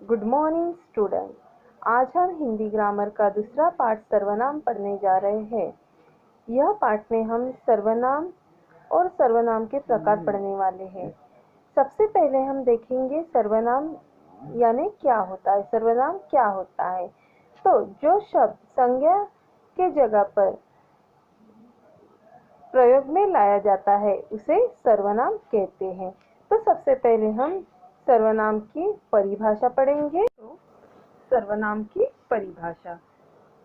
Good morning student. आज हम Hindi grammar का दूसरा पार्ट सर्वनाम पढ़ने जा रहे हैं। यह पार्ट में हम सर्वनाम और सर्वनाम के प्रकार पढ़ने वाले हैं। सबसे पहले हम देखेंगे सर्वनाम यानी क्या होता है, सर्वनाम क्या होता है। तो जो शब्द संज्ञा के जगह पर प्रयोग में लाया जाता है उसे सर्वनाम कहते हैं। तो सबसे पहले हम सर्वनाम की परिभाषा पढ़ेंगे। तो सर्वनाम की परिभाषा,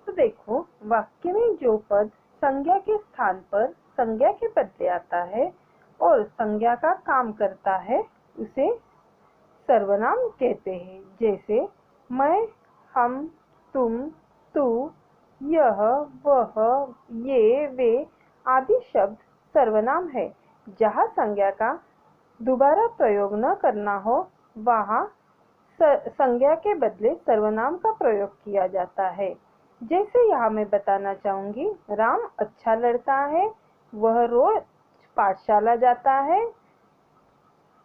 तो देखो, वाक्य में जो पद संज्ञा के स्थान पर संज्ञा के बदले आता है और संज्ञा का काम करता है उसे सर्वनाम कहते हैं। जैसे मैं, हम, तुम, तू, यह, वह, ये, वे आदि शब्द सर्वनाम है। जहाँ संज्ञा का दोबारा प्रयोग न करना हो वहाँ संज्ञा के बदले सर्वनाम का प्रयोग किया जाता है। जैसे यहाँ मैं बताना चाहूंगी, राम अच्छा लड़का है, वह रोज पाठशाला जाता है,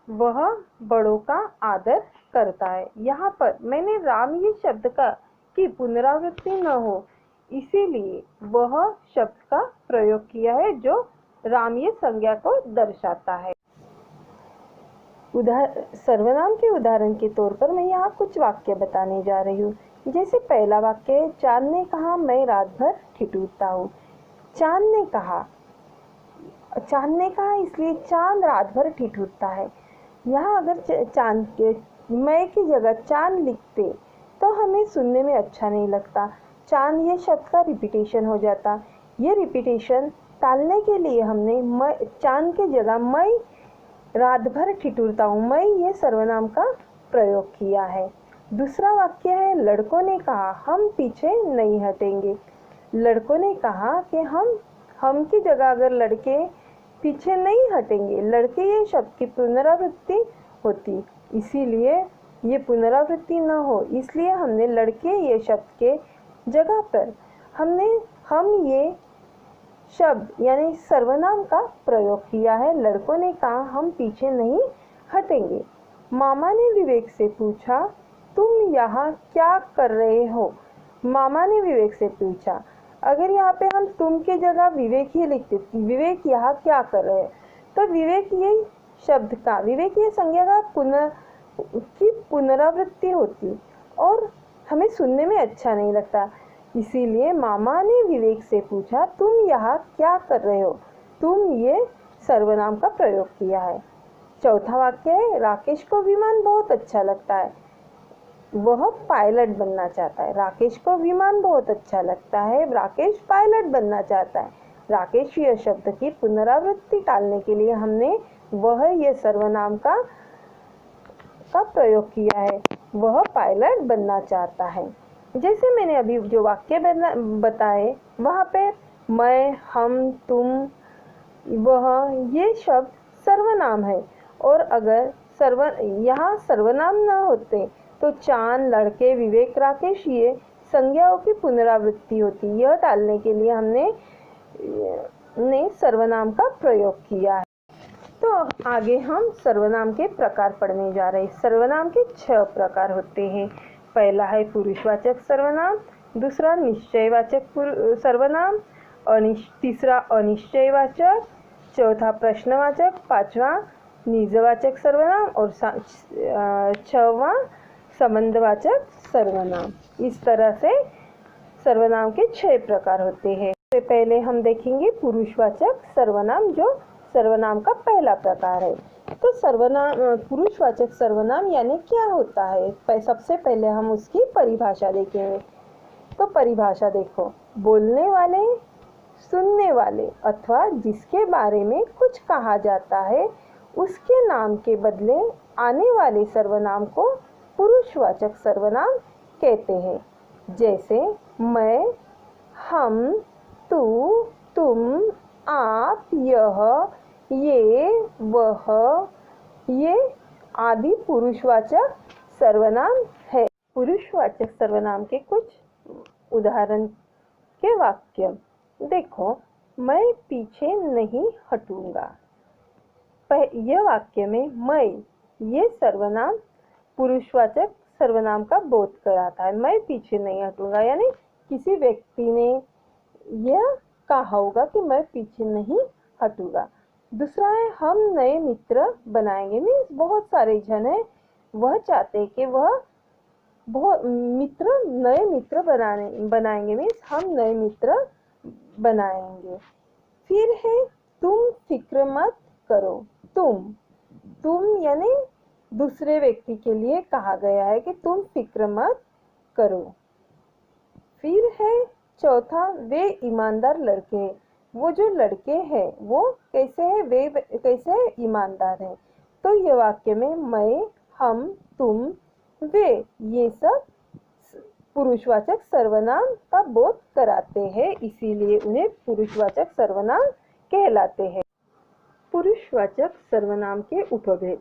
वह बड़ों का आदर करता है। यहाँ पर मैंने राम ये शब्द की पुनरावृत्ति न हो इसीलिए वह शब्द का प्रयोग किया है जो राम ये संज्ञा को दर्शाता है। सर्वनाम के उदाहरण के तौर पर मैं यहाँ कुछ वाक्य बताने जा रही हूँ। जैसे पहला वाक्य, चांद ने कहा मैं रात भर ठिठुरता हूँ। चांद ने कहा इसलिए चांद रात भर ठिठुरता है। यहाँ अगर चांद के मैं की जगह चांद लिखते तो हमें सुनने में अच्छा नहीं लगता। चांद ये शब्द का रिपीटेशन हो जाता। ये रिपीटेशन टालने के लिए हमने चांद के जगह मैं रात भर ठिठुरता हूँ, मैं ये सर्वनाम का प्रयोग किया है। दूसरा वाक्य है, लड़कों ने कहा हम पीछे नहीं हटेंगे। लड़कों ने कहा कि हम की जगह अगर लड़के पीछे नहीं हटेंगे, लड़के ये शब्द की पुनरावृत्ति होती, इसीलिए ये पुनरावृत्ति न हो इसलिए हमने लड़के ये शब्द के जगह पर हम ये शब्द यानी सर्वनाम का प्रयोग किया है। लड़कों ने कहा हम पीछे नहीं हटेंगे। मामा ने विवेक से पूछा तुम यहाँ क्या कर रहे हो। मामा ने विवेक से पूछा, अगर यहाँ पे हम तुम के जगह विवेक ही लिखते, विवेक यहाँ क्या कर रहे हैं, तो विवेक ये संज्ञा का पुनरावृत्ति होती और हमें सुनने में अच्छा नहीं लगता। इसीलिए मामा ने विवेक से पूछा तुम यहाँ क्या कर रहे हो, तुम ये सर्वनाम का प्रयोग किया है। चौथा वाक्य है, राकेश को विमान बहुत अच्छा लगता है, वह पायलट बनना चाहता है। राकेश को विमान बहुत अच्छा लगता है, राकेश पायलट बनना चाहता है। राकेश ये शब्द की पुनरावृत्ति टालने के लिए हमने वह ये सर्वनाम का प्रयोग किया है, वह पायलट बनना चाहता है। जैसे मैंने अभी जो वाक्य बताए वहाँ पे मैं, हम, तुम, वह ये शब्द सर्वनाम है और अगर यहाँ सर्वनाम ना होते तो चांद, लड़के, विवेक, राकेश ये संज्ञाओं की पुनरावृत्ति होती। यह टालने के लिए हमने सर्वनाम का प्रयोग किया है। तो आगे हम सर्वनाम के प्रकार पढ़ने जा रहे हैं। सर्वनाम के 6 प्रकार होते हैं। पहला है पुरुषवाचक सर्वनाम, दूसरा निश्चयवाचक सर्वनाम, तीसरा अनिश्चयवाचक, चौथा प्रश्नवाचक, पांचवा निजवाचक सर्वनाम और छठवां संबंधवाचक सर्वनाम। इस तरह से सर्वनाम के 6 प्रकार होते हैं। तो पहले हम देखेंगे पुरुषवाचक सर्वनाम जो सर्वनाम का पहला प्रकार है। तो पुरुषवाचक सर्वनाम यानी क्या होता है, सबसे पहले हम उसकी परिभाषा देखेंगे। तो परिभाषा देखो, बोलने वाले, सुनने वाले अथवा जिसके बारे में कुछ कहा जाता है उसके नाम के बदले आने वाले सर्वनाम को पुरुषवाचक सर्वनाम कहते हैं। जैसे मैं, हम, तू, तुम, आप, यह, ये, वह, ये आदि पुरुषवाचक सर्वनाम है। पुरुषवाचक सर्वनाम के कुछ उदाहरण के वाक्य देखो, मैं पीछे नहीं हटूंगा। यह वाक्य में मैं ये सर्वनाम पुरुषवाचक सर्वनाम का बोध कराता है। मैं पीछे नहीं हटूंगा, यानी किसी व्यक्ति ने यह कहा होगा कि मैं पीछे नहीं हटूंगा। दूसरा है हम नए मित्र बनाएंगे, मीन्स बहुत सारे जन है, वह चाहते हैं कि वह बहुत नए मित्र बनाएंगे, मीन्स हम नए मित्र बनाएंगे। फिर है तुम फिक्र मत करो। तुम यानी दूसरे व्यक्ति के लिए कहा गया है कि तुम फिक्र मत करो। फिर है चौथा, वे ईमानदार लड़के हैं। वो जो लड़के हैं वो कैसे है, वे कैसे है, ईमानदार है। तो ये वाक्य में मैं, हम, तुम, वे, ये सब पुरुषवाचक सर्वनाम का बोध कराते हैं, इसीलिए उन्हें पुरुषवाचक सर्वनाम कहलाते हैं। पुरुषवाचक सर्वनाम के उपभेद।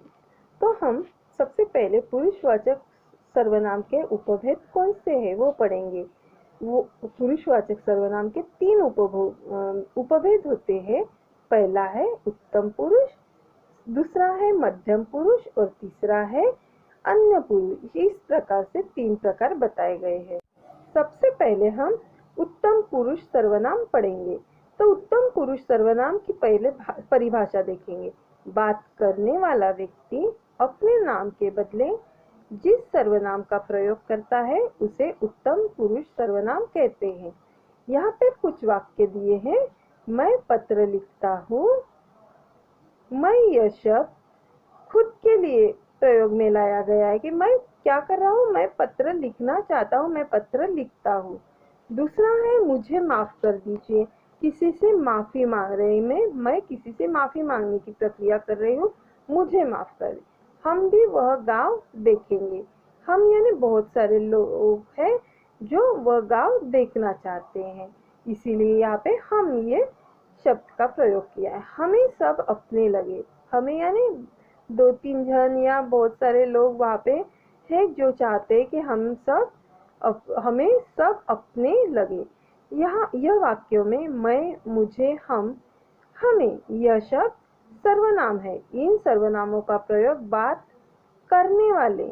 तो हम सबसे पहले पुरुषवाचक सर्वनाम के उपभेद कौन से हैं वो पढ़ेंगे। वो पुरुषवाचक सर्वनाम के 3 उपभेद होते हैं। पहला है उत्तम पुरुष, दूसरा है मध्यम पुरुष और तीसरा है अन्य पुरुष। इस प्रकार से 3 प्रकार बताए गए हैं। सबसे पहले हम उत्तम पुरुष सर्वनाम पढ़ेंगे। तो उत्तम पुरुष सर्वनाम की पहले परिभाषा देखेंगे। बात करने वाला व्यक्ति अपने नाम के बदले जिस सर्वनाम का प्रयोग करता है उसे उत्तम पुरुष सर्वनाम कहते हैं। यहाँ पे कुछ वाक्य दिए हैं। मैं पत्र लिखता हूँ। मैं यह शब्द खुद के लिए प्रयोग में लाया गया है कि मैं क्या कर रहा हूँ, मैं पत्र लिखना चाहता हूँ, मैं पत्र लिखता हूँ। दूसरा है मुझे माफ कर दीजिए, किसी से माफी मांग रही मैं किसी से माफी मांगने की प्रक्रिया कर रही हूँ, मुझे माफ कर। हम भी वह गांव देखेंगे। हम यानी बहुत सारे लोग हैं जो वह गांव देखना चाहते हैं, इसीलिए यहाँ पे हम ये शब्द का प्रयोग किया है। हमें सब अपने लगे। हमें यानी 2-3 जन या बहुत सारे लोग वहाँ पे हैं जो चाहते हैं कि हमें सब अपने लगे। यहाँ यह वाक्यों में मैं, मुझे, हम, हमें यह शब्द सर्वनाम है। इन सर्वनामों का प्रयोग बात करने वाले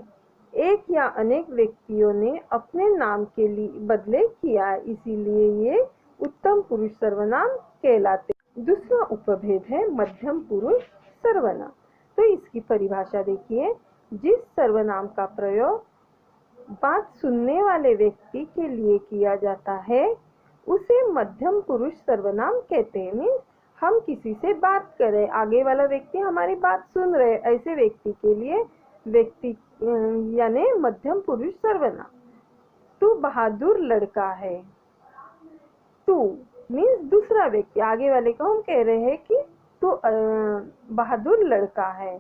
एक या अनेक व्यक्तियों ने अपने नाम के बदले किया है, इसीलिए ये उत्तम पुरुष सर्वनाम कहलाते। दूसरा उपभेद है मध्यम पुरुष सर्वनाम। तो इसकी परिभाषा देखिए। जिस सर्वनाम का प्रयोग बात सुनने वाले व्यक्ति के लिए किया जाता है उसे मध्यम पुरुष सर्वनाम कहते हैं। मीन्स हम किसी से बात कर रहे, आगे वाला व्यक्ति हमारी बात सुन रहे, ऐसे व्यक्ति के लिए व्यक्ति यानी मध्यम पुरुष सर्वनाम। तू बहादुर लड़का है। तू मीन्स दूसरा व्यक्ति, आगे वाले को हम कह रहे हैं कि तू बहादुर लड़का है।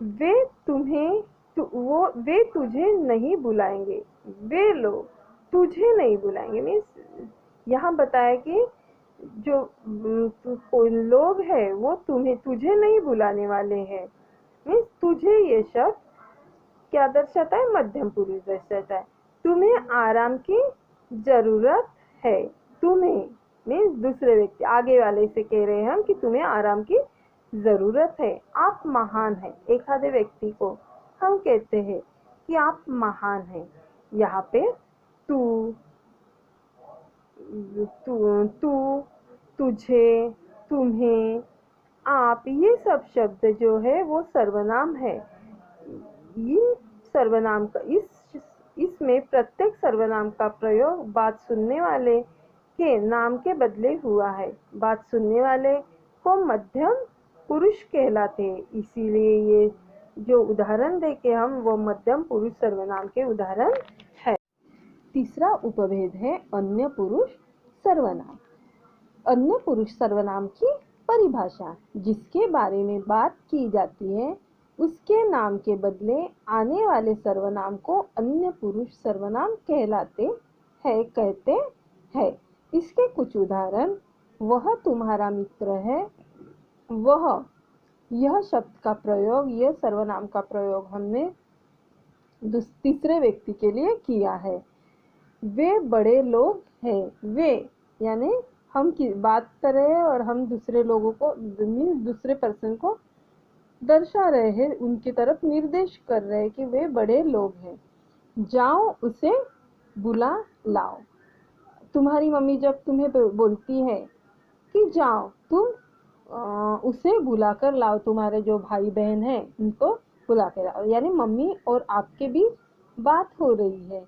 वे तुझे नहीं बुलाएंगे। वे लोग तुझे नहीं बुलाएंगे। मीन्स यहाँ बताया कि जो कोई लोग है वो तुझे नहीं बुलाने वाले हैं। मीन्स तुझे ये शब्द क्या दर्शाता है, मध्यम पुरुष दर्शाता है। तुम्हें आराम की जरूरत है। तुम्हें मीन्स दूसरे व्यक्ति, आगे वाले से कह रहे हैं हम कि तुम्हें आराम की जरूरत है। आप महान हैं। एक आधे व्यक्ति को हम कहते हैं कि आप महान हैं। यहाँ पे तू, तुझे, तुम्हें, आप, ये सब शब्द जो है वो सर्वनाम है। इन सर्वनाम का इसमें प्रत्येक सर्वनाम का प्रयोग बात सुनने वाले के नाम के बदले हुआ है। बात सुनने वाले को मध्यम पुरुष कहलाते हैं, इसीलिए ये जो उदाहरण देके हम वो मध्यम पुरुष सर्वनाम के उदाहरण है। तीसरा उपभेद है अन्य पुरुष सर्वनाम। अन्य पुरुष सर्वनाम की परिभाषा। जिसके बारे में बात की जाती है उसके नाम के बदले आने वाले सर्वनाम को अन्य पुरुष सर्वनाम कहते हैं। इसके कुछ उदाहरण, वह तुम्हारा मित्र है। वह, यह शब्द का प्रयोग, यह सर्वनाम का प्रयोग हमने तीसरे व्यक्ति के लिए किया है। वे बड़े लोग हैं। वे यानी हम की बात कर रहे हैं और हम दूसरे लोगों को, दूसरे पर्सन को दर्शा रहे हैं, उनकी तरफ निर्देश कर रहे हैं कि वे बड़े लोग हैं। जाओ उसे बुला लाओ। तुम्हारी मम्मी जब तुम्हें बोलती है कि जाओ तुम उसे बुला कर लाओ, तुम्हारे जो भाई बहन हैं उनको बुला कर लाओ, यानी मम्मी और आपके बीच बात हो रही है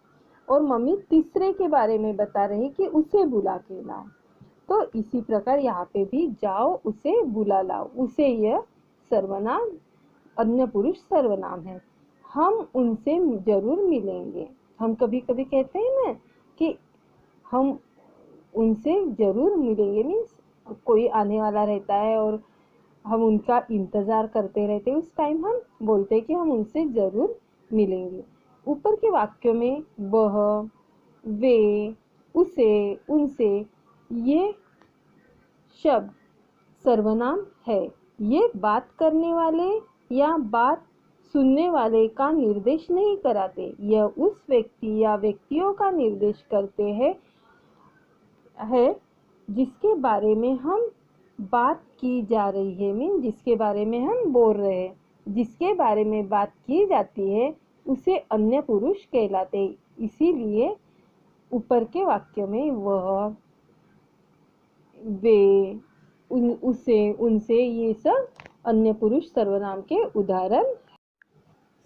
और मम्मी तीसरे के बारे में बता रही कि उसे बुला के लाओ। तो इसी प्रकार यहाँ पे भी जाओ उसे बुला लाओ, उसे यह सर्वनाम अन्य पुरुष सर्वनाम है। हम उनसे जरूर मिलेंगे। हम कभी कभी कहते हैं ना कि हम उनसे जरूर मिलेंगे, मीन्स कोई आने वाला रहता है और हम उनका इंतजार करते रहते हैं, उस टाइम हम बोलते हैं कि हम उनसे जरूर मिलेंगे। ऊपर के वाक्यों में वह, वे, उसे, उनसे ये शब्द सर्वनाम है। ये बात करने वाले या बात सुनने वाले का निर्देश नहीं कराते, यह उस व्यक्ति या व्यक्तियों का निर्देश करते हैं जिसके बारे में हम बात की जा रही है, मीन जिसके बारे में हम बोल रहे हैं। जिसके बारे में बात की जाती है उसे अन्य पुरुष कहलाते। इसीलिए ऊपर के वाक्य में वह, वे, उसे, उनसे ये सब अन्य पुरुष सर्वनाम के उदाहरण।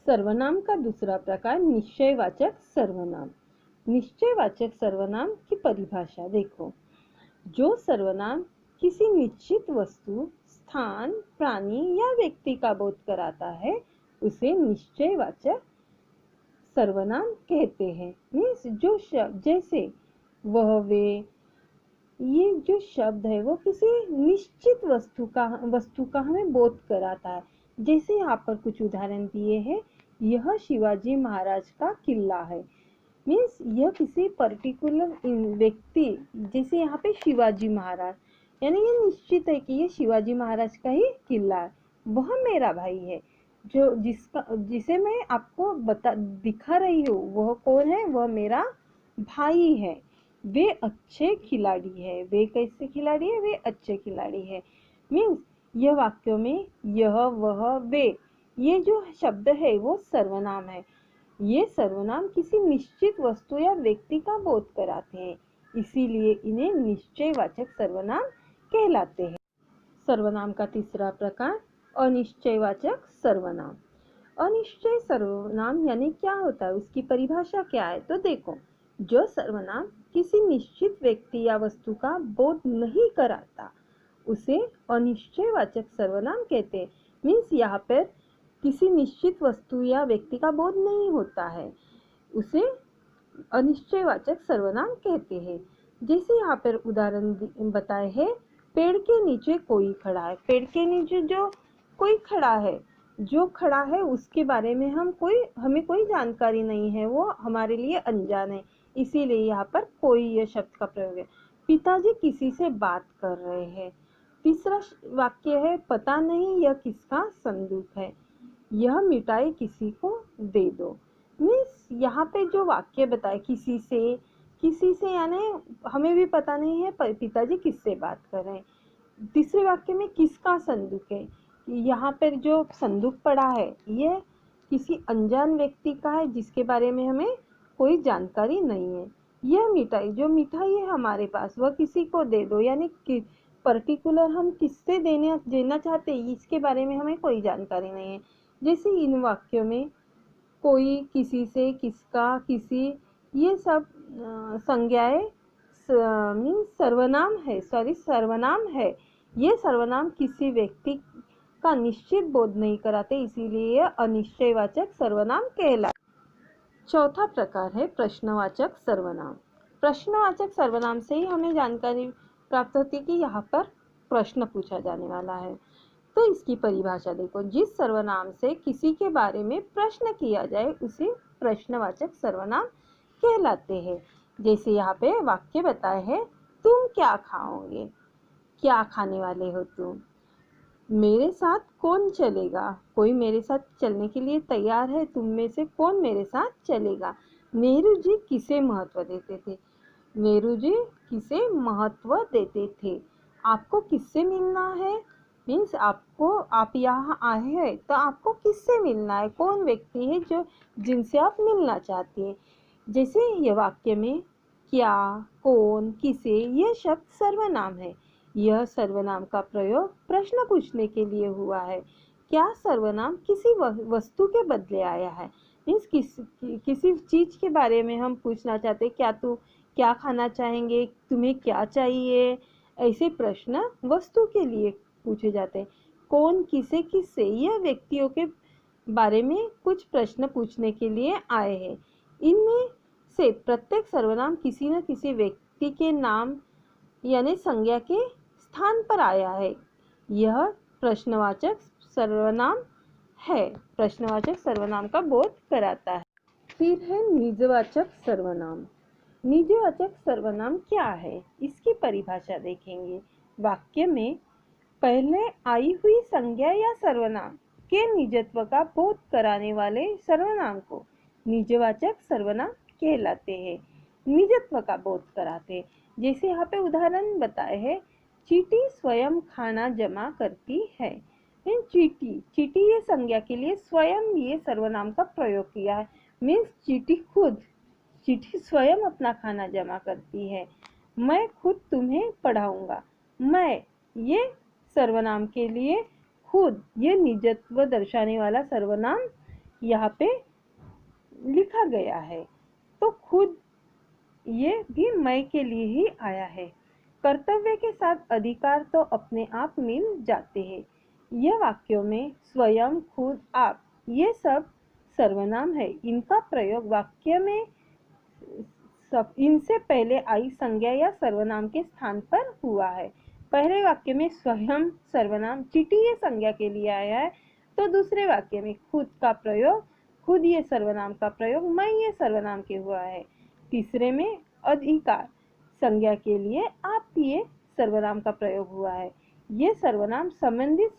सर्वनाम का दूसरा प्रकार निश्चयवाचक सर्वनाम। निश्चयवाचक सर्वनाम की परिभाषा देखो। जो सर्वनाम किसी निश्चित वस्तु, स्थान, प्राणी या व्यक्ति का बोध कराता है उसे निश्चयवाचक सर्वनाम कहते हैं। मीन्स जो शब्द, जैसे वह, वे, ये जो शब्द है वो किसी निश्चित वस्तु का हमें बोध कराता है। जैसे यहाँ पर कुछ उदाहरण दिए हैं, यह शिवाजी महाराज का किला है। मीन्स यह किसी पर्टिकुलर व्यक्ति, जैसे यहाँ पे शिवाजी महाराज, यानी ये निश्चित है कि ये शिवाजी महाराज का ही किला है। वह मेरा भाई है, जिसे मैं आपको दिखा रही हूँ, वह कौन है? वह मेरा भाई है। वे अच्छे खिलाड़ी है। वे कैसे खिलाड़ी है? वे अच्छे खिलाड़ी है। मीन्स यह वाक्यों में यह, वह, वे, ये जो शब्द है वो सर्वनाम है। ये सर्वनाम किसी निश्चित वस्तु या व्यक्ति का बोध कराते हैं, इसीलिए इन्हें निश्चयवाचक सर्वनाम कहलाते हैं। सर्वनाम का तीसरा प्रकार अनिश्चयवाचक सर्वनाम। अनिश्चय सर्वनाम यानी क्या होता है, उसकी परिभाषा क्या है? तो देखो, जो सर्वनाम किसी निश्चित व्यक्ति या वस्तु का बोध नहीं कराता उसे अनिश्चयवाचक सर्वनाम कहते हैं। मीन्स यहाँ पर किसी निश्चित वस्तु या व्यक्ति का बोध नहीं होता है, उसे अनिश्चयवाचक सर्वनाम कहते हैं। जैसे यहाँ पर उदाहरण बताए हैं, पेड़ के नीचे कोई खड़ा है। पेड़ के नीचे जो कोई खड़ा है, जो खड़ा है उसके बारे में हमें कोई जानकारी नहीं है, वो हमारे लिए अनजान है, इसीलिए यहाँ पर कोई यह शब्द का प्रयोग है। पिताजी किसी से बात कर रहे हैं। तीसरा वाक्य है, पता नहीं यह किसका संदूक है, यह मिठाई किसी को दे दो। मीन्स यहाँ पे जो वाक्य बताए, किसी से यानी हमें भी पता नहीं है पिताजी किससे बात कर रहे हैं। तीसरे वाक्य में किसका संदूक है, यहाँ पर जो संदूक पड़ा है यह किसी अनजान व्यक्ति का है जिसके बारे में हमें कोई जानकारी नहीं है। यह मिठाई, जो मिठाई है हमारे पास, वह किसी को दे दो, यानी कि पर्टिकुलर हम किससे देना चाहते हैं इसके बारे में हमें कोई जानकारी नहीं है। जैसे इन वाक्यों में कोई, किसी से, किसका, किसी, ये सब संज्ञाएं सर्वनाम है। ये सर्वनाम किसी व्यक्ति का निश्चित बोध नहीं कराते, इसीलिए यह अनिश्चयवाचक सर्वनाम कहलाते। चौथा प्रकार है प्रश्नवाचक सर्वनाम। प्रश्नवाचक सर्वनाम से ही हमें जानकारी प्राप्त होती है कि यहाँ पर प्रश्न पूछा जाने वाला है। तो इसकी परिभाषा देखो, जिस सर्वनाम से किसी के बारे में प्रश्न किया जाए उसे प्रश्नवाचक सर्वनाम कहलाते हैं। जैसे यहाँ पे वाक्य बताए हैं, तुम क्या खाओगे, क्या खाने वाले हो तुम। मेरे साथ कौन चलेगा, कोई मेरे साथ चलने के लिए तैयार है, तुम में से कौन मेरे साथ चलेगा। नेहरू जी किसे महत्व देते थे, नेहरू जी किसे महत्व देते थे। आपको किससे मिलना है, मीन्स आप यहाँ आए हैं तो आपको किससे मिलना है, कौन व्यक्ति है जो जिनसे आप मिलना चाहती हैं। जैसे ये वाक्य में क्या, कौन, किसे, ये शब्द सर्वनाम है। यह सर्वनाम का प्रयोग प्रश्न पूछने के लिए हुआ है। क्या सर्वनाम किसी वस्तु के बदले आया है। मीन्स किसी चीज के बारे में हम पूछना चाहते, क्या खाना चाहेंगे, तुम्हें क्या चाहिए, ऐसे प्रश्न वस्तु के लिए पूछे जाते हैं। कौन, किसे, किससे, यह व्यक्तियों के बारे में कुछ प्रश्न पूछने के लिए आए हैं। इनमें से प्रत्येक सर्वनाम किसी न किसी व्यक्ति के नाम यानी संज्ञा के स्थान पर आया है। यह प्रश्नवाचक सर्वनाम है, प्रश्नवाचक सर्वनाम का बोध कराता है। फिर है निजवाचक सर्वनाम। निजवाचक सर्वनाम क्या है, इसकी परिभाषा देखेंगे। वाक्य में पहले आई हुई संज्ञा या सर्वनाम के निजत्व का बोध कराने वाले सर्वनाम को निजवाचक सर्वनाम कहलाते हैं। निजत्व का बोध कराते हैं। जैसे यहाँ पे उदाहरण बताए हैं, चींटी स्वयं खाना जमा करती है। चींटी ये संज्ञा के लिए स्वयं ये सर्वनाम का प्रयोग किया है। मीन्स चींटी स्वयं अपना खाना जमा करती है। मैं खुद तुम्हें पढ़ाऊंगा। मैं ये सर्वनाम के लिए खुद ये निजत्व दर्शाने वाला सर्वनाम यहाँ पे लिखा गया है। तो खुद ये भी मैं के लिए ही आया है। कर्तव्य के साथ अधिकार तो अपने आप मिल जाते हैं। यह वाक्यों में स्वयं, खुद, आप ये सब सर्वनाम है। इनका प्रयोग वाक्य में इनसे पहले आई संज्ञा या सर्वनाम के स्थान पर हुआ है। पहले वाक्य में स्वयं सर्वनाम चींटी ये संज्ञा के लिए आया है, तो दूसरे वाक्य में खुद का प्रयोग, खुद ये सर्वनाम का प्रयोग मैं ये सर्वनाम के हुआ है। तीसरे में अधिकार संज्ञा के लिए आप ये सर्वनाम का प्रयोग हुआ है। ये सर्वनाम संबंधित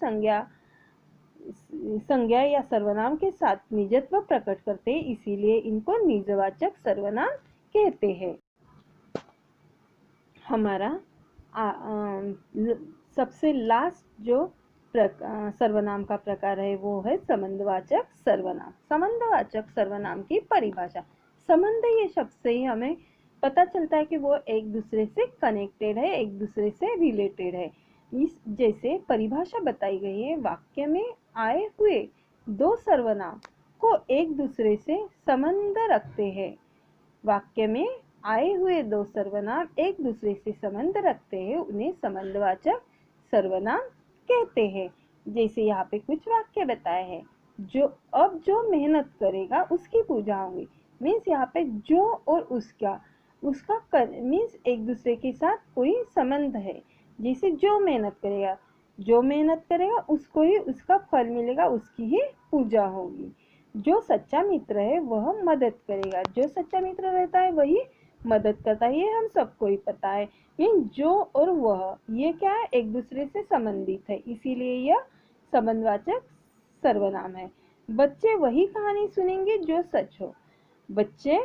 संज्ञा या सर्वनाम के साथ निजत्व प्रकट करते हैं, इसीलिए इनको निजवाचक सर्वनाम कहते हैं। हमारा सबसे लास्ट जो सर्वनाम का प्रकार है वो है संबंधवाचक सर्वनाम। संबंधवाचक सर्वनाम की परिभाषा। संबंध ये शब्द से ही हमें पता चलता है कि वो एक दूसरे से कनेक्टेड है, एक दूसरे से रिलेटेड है। इस जैसे परिभाषा बताई गई है, वाक्य में आए हुए दो सर्वनाम को एक दूसरे से संबंध रखते हैं। वाक्य में आए हुए दो सर्वनाम एक दूसरे से संबंध रखते हैं, उन्हें संबंधवाचक सर्वनाम कहते हैं। जैसे यहाँ पे कुछ वाक्य बताए हैं, जो मेहनत करेगा उसकी पूजा होगी। मीन्स यहाँ पे जो और उसका मीन्स एक दूसरे के साथ कोई संबंध है। जैसे जो मेहनत करेगा उसको ही उसका फल मिलेगा, उसकी ही पूजा होगी। जो सच्चा मित्र है वह मदद करेगा, जो सच्चा मित्र रहता है वही मदद करता है, ये हम सबको ही पता है। मीन जो और वह ये क्या है, एक दूसरे से संबंधित है, इसीलिए यह संबंधवाचक सर्वनाम है। बच्चे वही कहानी सुनेंगे जो सच हो। बच्चे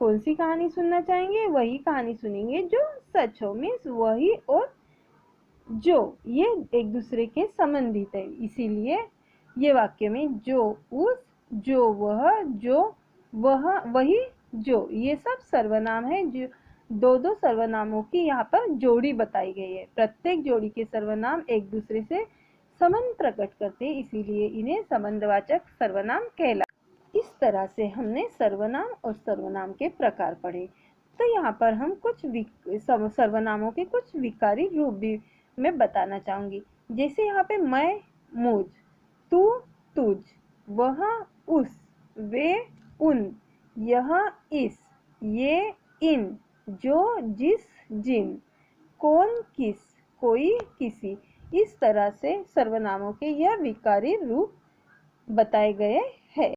कौन सी कहानी सुनना चाहेंगे, वही कहानी सुनेंगे जो सच हो। मीन्स वही और जो ये एक दूसरे के संबंधित है, इसीलिए ये वाक्य में जो, उस, जो, वह, जो, वह, वही, जो, ये सब सर्वनाम है। जो दो सर्वनामों की यहाँ पर जोड़ी बताई गई है। प्रत्येक जोड़ी के सर्वनाम एक दूसरे से संबंध प्रकट करते हैं, इसीलिए इन्हें संबंधवाचक सर्वनाम कहलाते। इस तरह से हमने सर्वनाम और सर्वनाम के प्रकार पढ़े। तो यहाँ पर हम कुछ सर्वनामों के कुछ विकारी रूप भी मैं बताना चाहूंगी। जैसे यहाँ पे मैं, मुझ, तू, तुझ, वह, उस, वे, उन, यह, इस, ये, इन, जो, जिस, जिन, कौन, किस, कोई, किसी, इस तरह से सर्वनामों के यह विकारी रूप बताए गए